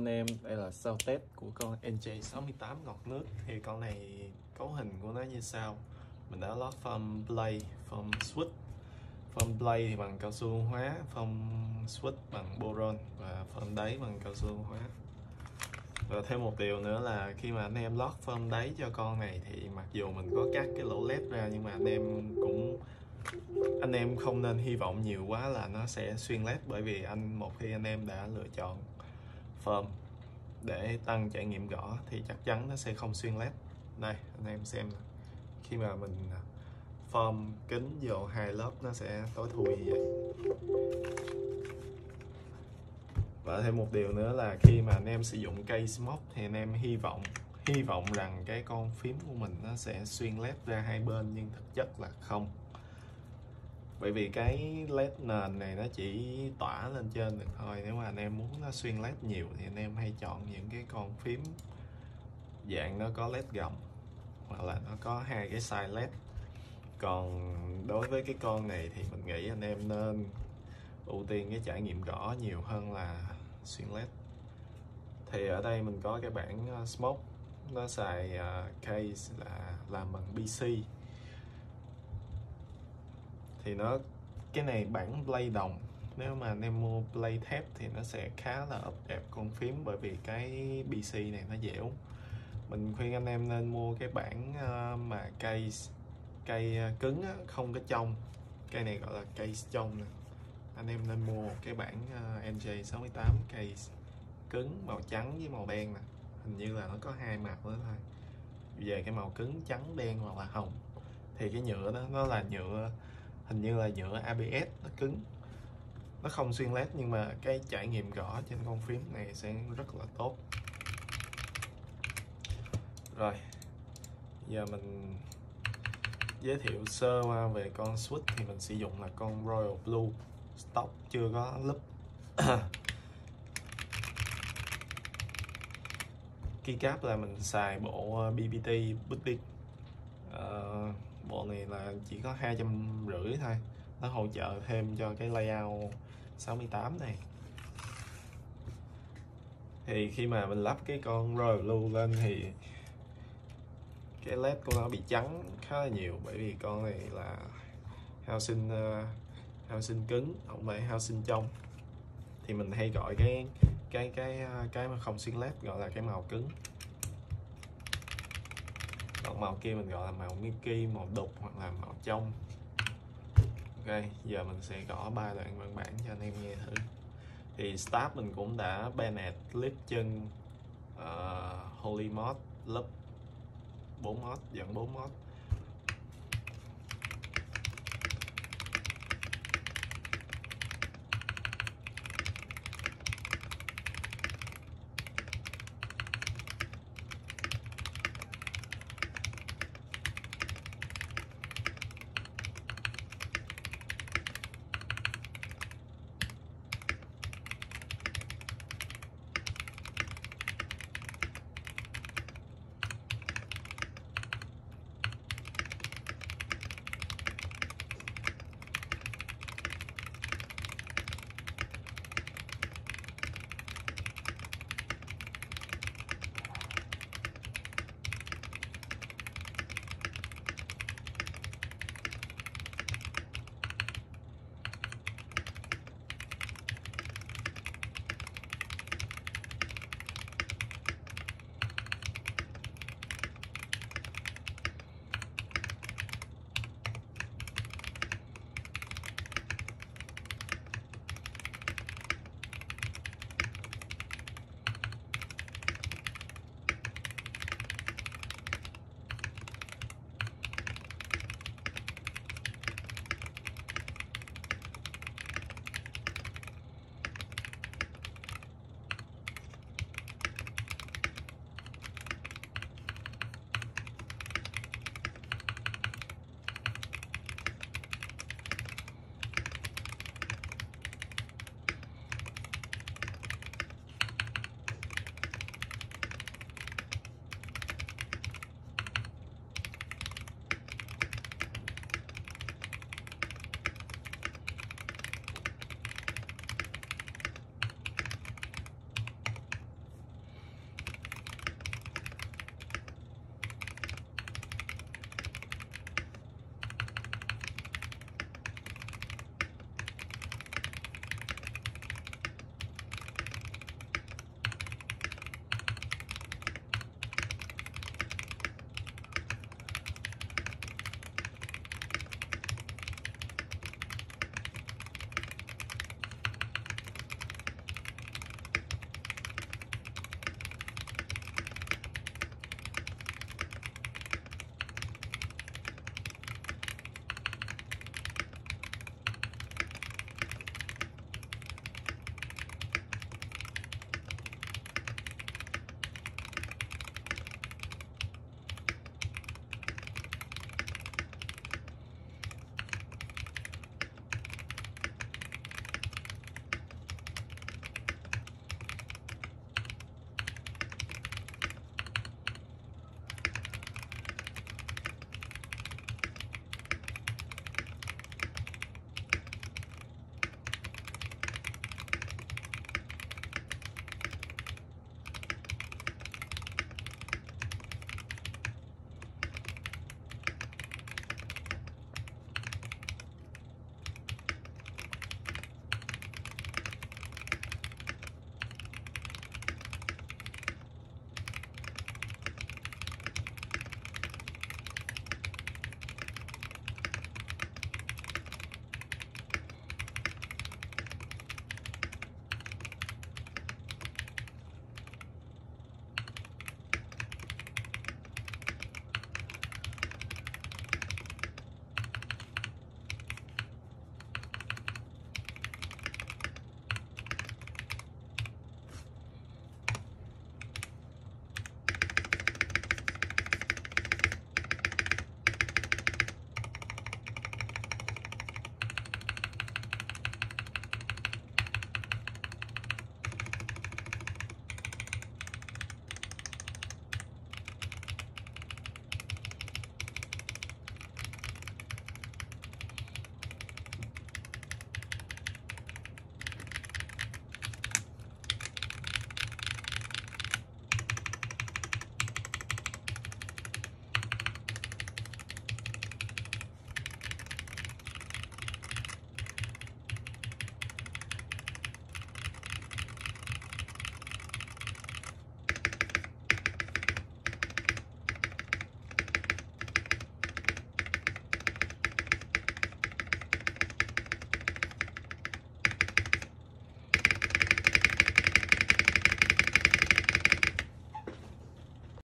anh em, đây là sau test của con NJ68 ngọt nước. Thì con này cấu hình của nó như sau. Mình đã lót foam blade, foam switch. Foam blade thì bằng cao su hóa, foam switch bằng boron và foam đáy bằng cao su hóa. Và thêm một điều nữa là khi mà anh em lót foam đáy cho con này thì mặc dù mình có cắt cái lỗ led ra, nhưng mà anh em không nên hy vọng nhiều quá là nó sẽ xuyên led, bởi vì một khi anh em đã lựa chọn foam để tăng trải nghiệm gõ thì chắc chắn nó sẽ không xuyên led. Đây anh em xem, khi mà mình foam kính vô hai lớp nó sẽ tối thui như vậy. Và thêm một điều nữa là khi mà anh em sử dụng cây smoke thì anh em hy vọng rằng cái con phím của mình nó sẽ xuyên led ra hai bên, nhưng thực chất là không. Bởi vì cái led nền này nó chỉ tỏa lên trên được thôi. Nếu mà anh em muốn nó xuyên led nhiều thì anh em hay chọn những cái con phím dạng nó có led gầm, hoặc là nó có hai cái side led. Còn đối với cái con này thì mình nghĩ anh em nên ưu tiên cái trải nghiệm gõ nhiều hơn là xuyên led. Thì ở đây mình có cái bản smoke, nó xài case là làm bằng BC. Thì cái này bản blade đồng, nếu mà anh em mua blade thép thì nó sẽ khá là ập ẹp con phím, bởi vì cái BC này nó dẻo. Mình khuyên anh em nên mua cái bản mà cây cứng á, không có trong. Cây này gọi là case trong nè. Anh em nên mua một cái bản NJ68 case cứng màu trắng với màu đen nè. Hình như là nó có hai màu nữa thôi. Về cái màu cứng trắng đen hoặc là hồng thì cái nhựa đó nó là nhựa, hình như là nhựa ABS, nó cứng, nó không xuyên led, nhưng mà cái trải nghiệm gõ trên con phím này sẽ rất là tốt. Rồi giờ mình giới thiệu sơ qua về con switch. Thì mình sử dụng là con Royal Blue stock, chưa có lúp. Keycap là mình xài bộ BBT Boutique. Bộ này là chỉ có 250 thôi, nó hỗ trợ thêm cho cái layout 68 này. Thì khi mà mình lắp cái con Royal Blue lên thì cái led của nó bị trắng khá là nhiều, bởi vì con này là housing cứng, không phải housing trong. Thì mình hay gọi cái mà không xuyên led gọi là cái màu cứng, còn màu kia mình gọi là màu Mickey, màu đục hoặc là màu trong. Ok, giờ mình sẽ gõ 3 đoạn văn bản cho anh em nghe thử. Thì start mình cũng đã Bennett, Lipton, Holy Mod, lớp 4 mod, dẫn 4 mod.